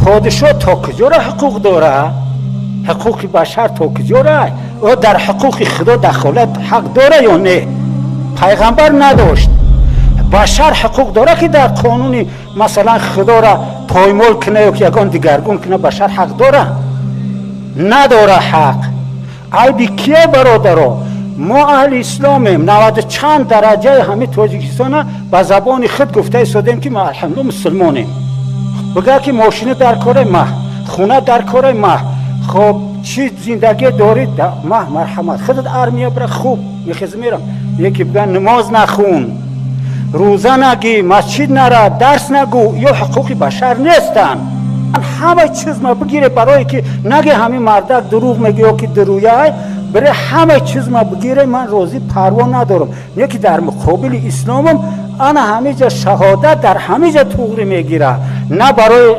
پادشاه تا کجا را حقوق داره؟ حقوق بشر تا کجا را؟ او در حقوق خدا دخالت حق داره یا نه؟ پیغمبر نداشت. بشر حقوق داره که در قانون مثلا خدا را پایمال کنه یا که یگان دیگرگون کنه؟ بشر حق داره؟ نداره حق. عیبی کیه برادرها؟ ما اهل اسلامیم. 90 چند درجه همه تاجیکستان به زبان خود گفته ایستادیم که ما الحمدلله مسلمانیم. بگه که ماشین در کار ما، خونه در کار ما، خب چی زندگی دارید؟ ما مرحمت خودت ارمیه برای خوب میخیز میرم. یکی بگه نماز نخون، روزه نگی، مسجد نره، درس نگو، یا حقوق بشر نیستن. همه چیز ما بگیره برای که نگه همین مردک دروغ میگه یا که درویه، برای همه چیز ما بگیره. من روزی پروا ندارم. یکی در مقابل اسلامم انا همه جا شهادت در همه جا توغری میگیره، نه برای